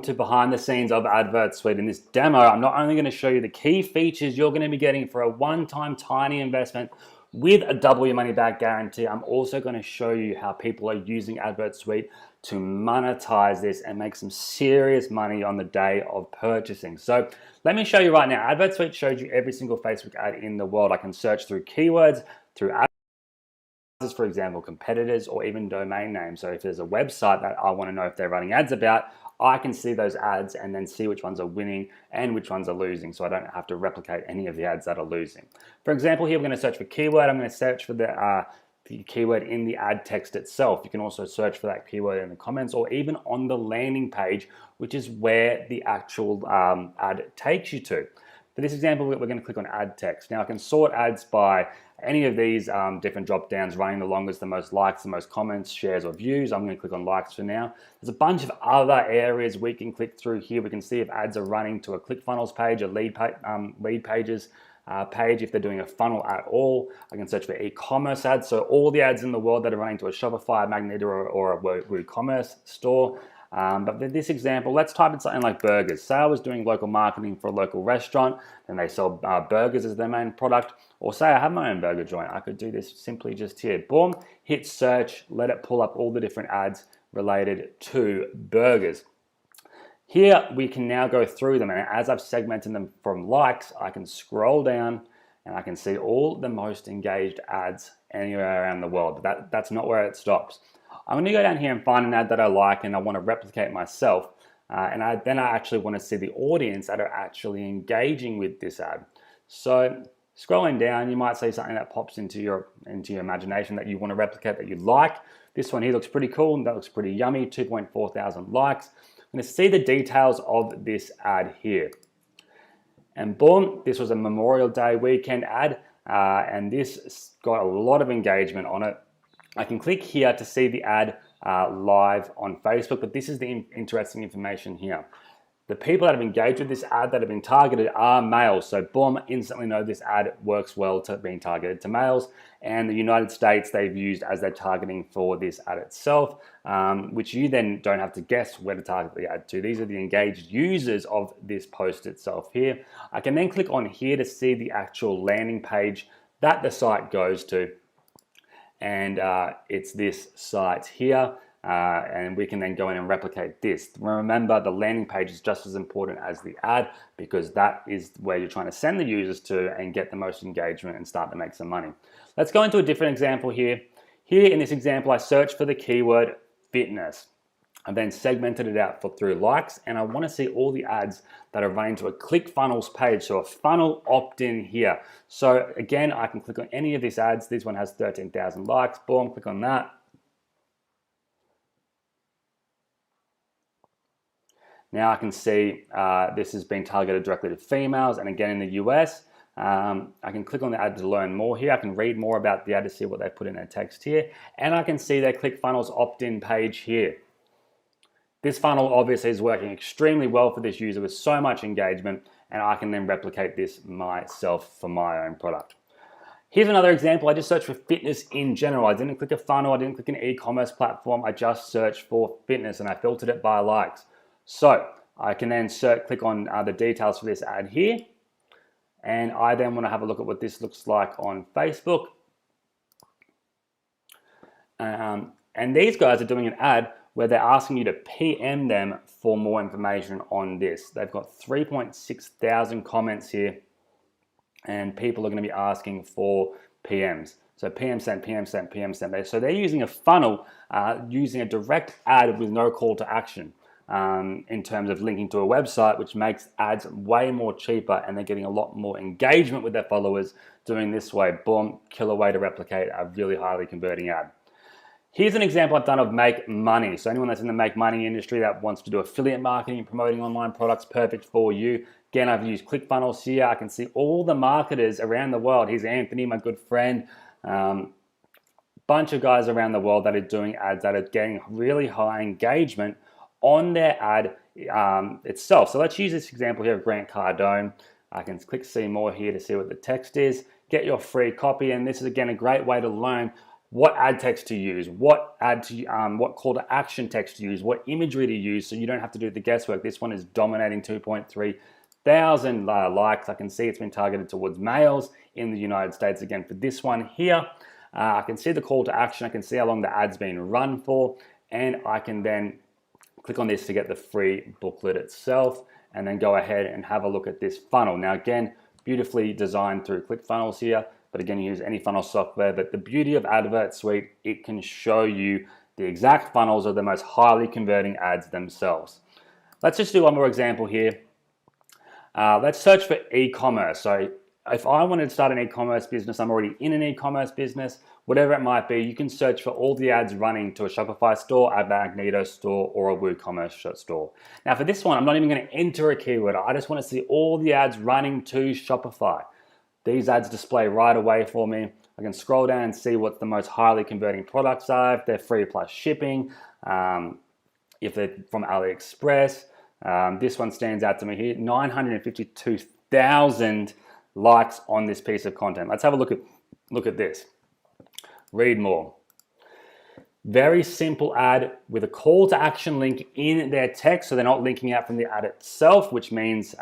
to behind the scenes of Advertsuite. In this demo, I'm not only going to show you the key features you're going to be getting for a one-time tiny investment with a double your money back guarantee, I'm also going to show you how people are using Advertsuite to monetize this and make some serious money on the day of purchasing. So let me show you right now. Advertsuite shows you every single Facebook ad in the world. I can search through keywords, through ads, for example, competitors, or even domain names. So if there's a website that I want to know if they're running ads about, I can see those ads and then see which ones are winning and which ones are losing, so I don't have to replicate any of the ads that are losing. For example, here we're going to search for keyword. I'm going to search for the keyword in the ad text itself. You can also search for that keyword in the comments or even on the landing page, which is where the actual ad takes you to. For this example, we're going to click on ad text. Now I can sort ads by any of these different drop downs, running the longest, the most likes, the most comments, shares, or views. I'm going to click on likes for now. There's a bunch of other areas we can click through here. We can see if ads are running to a ClickFunnels page, a lead pages page, if they're doing a funnel at all. I can search for e-commerce ads, so all the ads in the world that are running to a Shopify, Magnet, or a WooCommerce store. But for this example, let's type in something like burgers. Say I was doing local marketing for a local restaurant and they sell burgers as their main product, or say I have my own burger joint. I could do this simply just here. Boom, hit search, let it pull up all the different ads related to burgers. Here we can now go through them, and as I've segmented them from likes, I can scroll down and I can see all the most engaged ads anywhere around the world. But that's not where it stops. I'm going to go down here and find an ad that I like and I want to replicate myself. Then I actually want to see the audience that are actually engaging with this ad. So scrolling down, you might see something that pops into your imagination that you want to replicate, that you like. This one here looks pretty cool and that looks pretty yummy, 2.4 thousand likes. I'm going to see the details of this ad here. And boom, this was a Memorial Day weekend ad, and this got a lot of engagement on it. I can click here to see the ad live on Facebook, but this is the interesting information here. The people that have engaged with this ad that have been targeted are males. So boom, instantly know this ad works well to being targeted to males. And the United States they've used as their targeting for this ad itself, which you then don't have to guess where to target the ad to. These are the engaged users of this post itself here. I can then click on here to see the actual landing page that the site goes to. And it's this site here, and we can then go in and replicate this. Remember, the landing page is just as important as the ad, because that is where you're trying to send the users to and get the most engagement and start to make some money. Let's go into a different example here. Here in this example, I searched for the keyword fitness. I then segmented it out through likes, and I want to see all the ads that are running to a ClickFunnels page, so a funnel opt-in here. So again, I can click on any of these ads. This one has 13,000 likes. Boom, click on that. Now I can see this has been targeted directly to females, and again in the US. I can click on the ad to learn more here. I can read more about the ad to see what they put in their text here, and I can see their ClickFunnels opt-in page here. This funnel obviously is working extremely well for this user with so much engagement, and I can then replicate this myself for my own product. Here's another example. I just searched for fitness in general. I didn't click a funnel, I didn't click an e-commerce platform, I just searched for fitness and I filtered it by likes. So I can then click on the details for this ad here, and I then want to have a look at what this looks like on Facebook. And these guys are doing an ad where they're asking you to PM them for more information on this. They've got 3.6 thousand comments here, and people are going to be asking for PMs. So PM sent, PM sent, PM sent. So they're using a funnel, using a direct ad with no call to action in terms of linking to a website, which makes ads way more cheaper, and they're getting a lot more engagement with their followers doing this way. Boom, killer way to replicate a really highly converting ad. Here's an example I've done of make money. So anyone that's in the make money industry that wants to do affiliate marketing and promoting online products, perfect for you. Again, I've used ClickFunnels here. I can see all the marketers around the world. Here's Anthony, my good friend. Bunch of guys around the world that are doing ads that are getting really high engagement on their ad itself. So let's use this example here of Grant Cardone. I can click see more here to see what the text is. Get your free copy, and this is again a great way to learn what ad text to use, what what call to action text to use, what imagery to use, so you don't have to do the guesswork. This one is dominating 2.3 thousand likes. I can see it's been targeted towards males in the United States. Again, for this one here, I can see the call to action. I can see how long the ad's been run for, and I can then click on this to get the free booklet itself, and then go ahead and have a look at this funnel. Now again, beautifully designed through ClickFunnels here, but again, you use any funnel software. But the beauty of Advertsuite, it can show you the exact funnels of the most highly converting ads themselves. Let's just do one more example here. Let's search for e-commerce. So if I wanted to start an e-commerce business, I'm already in an e-commerce business, whatever it might be, you can search for all the ads running to a Shopify store, a Magneto store, or a WooCommerce store. Now for this one, I'm not even going to enter a keyword. I just want to see all the ads running to Shopify. These ads display right away for me. I can scroll down and see what the most highly converting products are, if they're free plus shipping, if they're from AliExpress. This one stands out to me here, 952,000 likes on this piece of content. Let's have a look at this. Read more. Very simple ad with a call to action link in their text, so they're not linking out from the ad itself, which means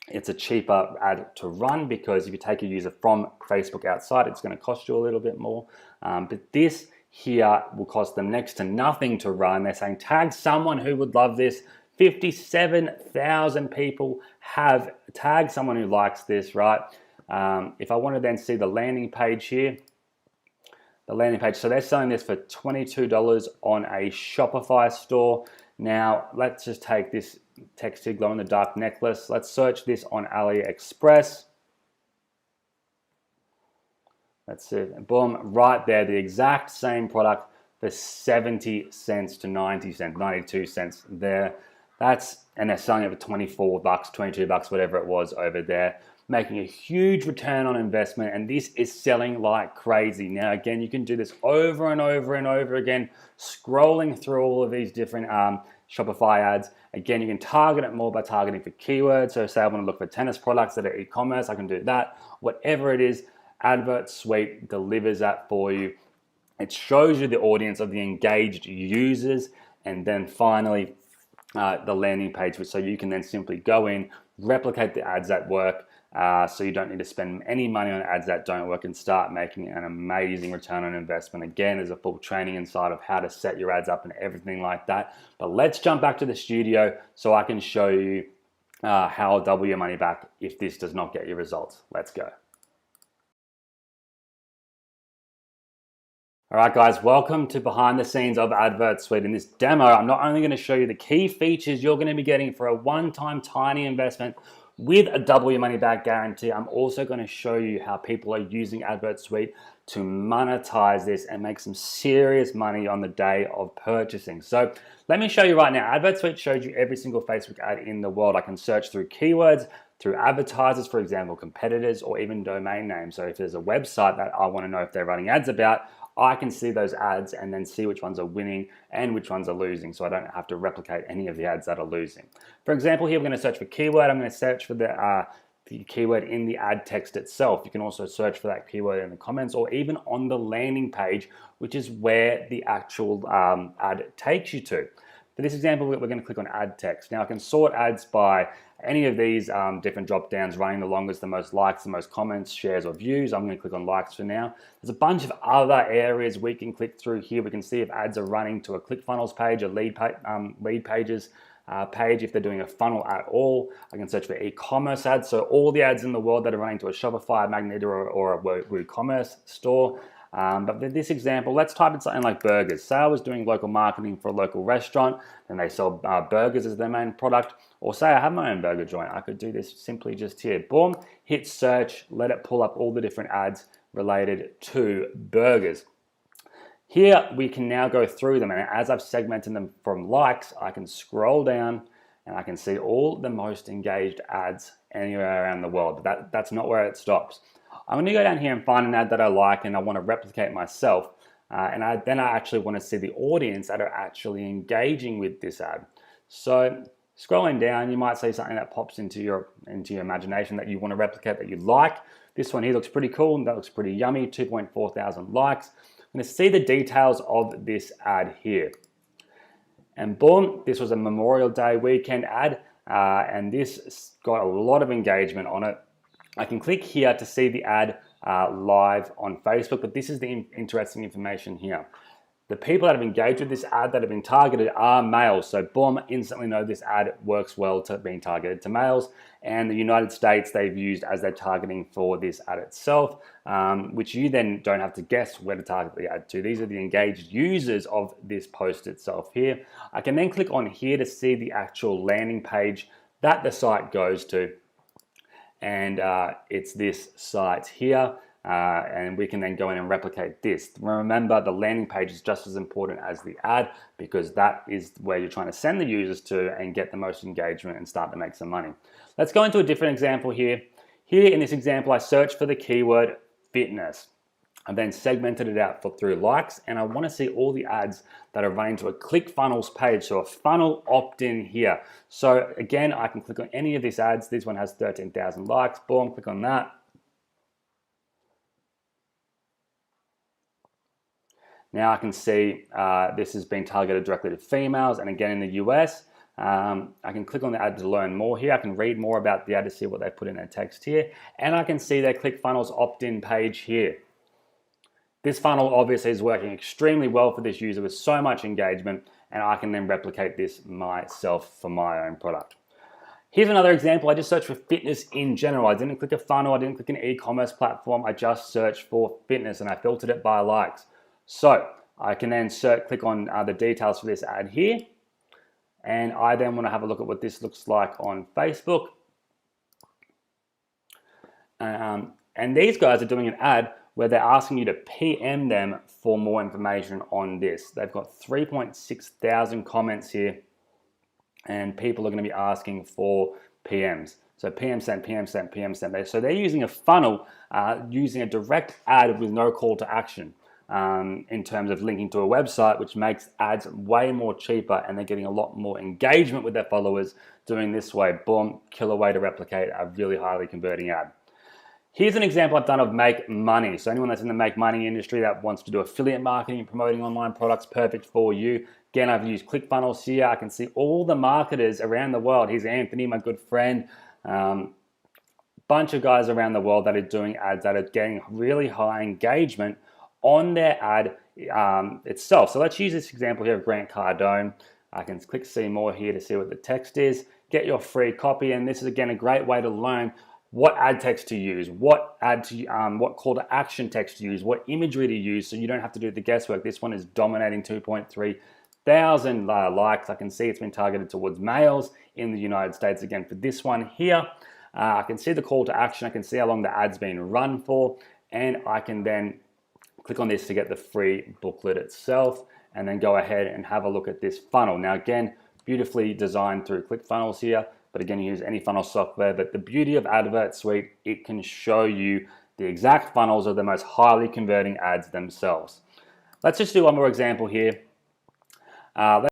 it's a cheaper ad to run, because if you take a user from Facebook outside, it's going to cost you a little bit more. But this here will cost them next to nothing to run. They're saying tag someone who would love this. 57,000 people have tagged someone who likes this, right? If I want to then see the landing page here, the landing page, so they're selling this for $22 on a Shopify store. Now, let's just take this textured glow-in-the-dark necklace. Let's search this on AliExpress. That's it. Boom, right there, the exact same product for 70 cents to 90 cents, 92 cents there. And they're selling it for 24 bucks, 22 bucks, whatever it was over there, making a huge return on investment. And this is selling like crazy. Now, again, you can do this over and over and over again, scrolling through all of these different Shopify ads. Again, you can target it more by targeting for keywords. So say I want to look for tennis products that are e-commerce, I can do that. Whatever it is, Advertsuite delivers that for you. It shows you the audience of the engaged users, and then finally the landing page, so you can then simply go in, replicate the ads that work, so you don't need to spend any money on ads that don't work, and start making an amazing return on investment. Again, there's a full training inside of how to set your ads up and everything like that. But let's jump back to the studio so I can show you how I'll double your money back if this does not get you results. Let's go. All right, guys, welcome to behind the scenes of Advertsuite. In this demo, I'm not only going to show you the key features you're going to be getting for a one-time tiny investment with a double your money back guarantee, I'm also going to show you how people are using Advertsuite to monetize this and make some serious money on the day of purchasing. So let me show you right now. Advertsuite shows you every single Facebook ad in the world. I can search through keywords, through advertisers, for example, competitors, or even domain names. So if there's a website that I want to know if they're running ads about, I can see those ads and then see which ones are winning and which ones are losing, so I don't have to replicate any of the ads that are losing. For example, here we're going to search for keyword. I'm going to search for the keyword in the ad text itself. You can also search for that keyword in the comments or even on the landing page, which is where the actual ad takes you to. For this example, we're going to click on ad text. Now I can sort ads by any of these different drop downs, running the longest, the most likes, the most comments, shares, or views. I'm going to click on likes for now. There's a bunch of other areas we can click through here. We can see if ads are running to a ClickFunnels page, a lead pages page, if they're doing a funnel at all. I can search for e-commerce ads, so all the ads in the world that are running to a Shopify, Magneto, or a WooCommerce store. But for this example, let's type in something like burgers. Say I was doing local marketing for a local restaurant and they sell burgers as their main product, or say I have my own burger joint. I could do this simply just here. Boom, hit search, let it pull up all the different ads related to burgers. Here we can now go through them, and as I've segmented them from likes, I can scroll down and I can see all the most engaged ads anywhere around the world. But that's not where it stops. I'm going to go down here and find an ad that I like and I want to replicate myself. Then I actually want to see the audience that are actually engaging with this ad. So scrolling down, you might see something that pops into your imagination that you want to replicate, that you like. This one here looks pretty cool and that looks pretty yummy, 2.4 thousand likes. I'm going to see the details of this ad here. And boom, this was a Memorial Day weekend ad, and this got a lot of engagement on it. I can click here to see the ad live on Facebook, but this is the interesting information here. The people that have engaged with this ad that have been targeted are males. So boom, instantly know this ad works well to being targeted to males. And the United States they've used as their targeting for this ad itself, which you then don't have to guess where to target the ad to. These are the engaged users of this post itself here. I can then click on here to see the actual landing page that the site goes to. And it's this site here. And we can then go in and replicate this. Remember, the landing page is just as important as the ad because that is where you're trying to send the users to and get the most engagement and start to make some money. Let's go into a different example here. Here in this example, I searched for the keyword fitness. I then segmented it out through likes, and I want to see all the ads that are running to a ClickFunnels page, so a funnel opt-in here. So again, I can click on any of these ads. This one has 13,000 likes. Boom, click on that. Now I can see this has been targeted directly to females, and again in the US. I can click on the ad to learn more here. I can read more about the ad to see what they put in their text here, and I can see their ClickFunnels opt-in page here. This funnel obviously is working extremely well for this user with so much engagement, and I can then replicate this myself for my own product. Here's another example. I just searched for fitness in general. I didn't click a funnel, I didn't click an e-commerce platform. I just searched for fitness and I filtered it by likes. So I can then click on the details for this ad here. And I then want to have a look at what this looks like on Facebook. And these guys are doing an ad where they're asking you to PM them for more information on this. They've got 3.6 thousand comments here, and people are going to be asking for PMs. So PM sent, PM sent, PM sent. So they're using a funnel, using a direct ad with no call to action in terms of linking to a website, which makes ads way more cheaper, and they're getting a lot more engagement with their followers doing this way. Boom, killer way to replicate a really highly converting ad. Here's an example I've done of make money. So anyone that's in the make money industry that wants to do affiliate marketing and promoting online products, perfect for you. Again, I've used ClickFunnels here. I can see all the marketers around the world. Here's Anthony, my good friend. Bunch of guys around the world that are doing ads that are getting really high engagement on their ad itself. So let's use this example here of Grant Cardone. I can click see more here to see what the text is. Get your free copy, and this is again a great way to learn what ad text to use, what call to action text to use, what imagery to use, so you don't have to do the guesswork. This one is dominating 2.3 thousand likes. I can see it's been targeted towards males in the United States. Again, for this one here, I can see the call to action. I can see how long the ad's been run for, and I can then click on this to get the free booklet itself, and then go ahead and have a look at this funnel. Now again, beautifully designed through ClickFunnels here. But again, you use any funnel software. But the beauty of Advertsuite, it can show you the exact funnels of the most highly converting ads themselves. Let's just do one more example here.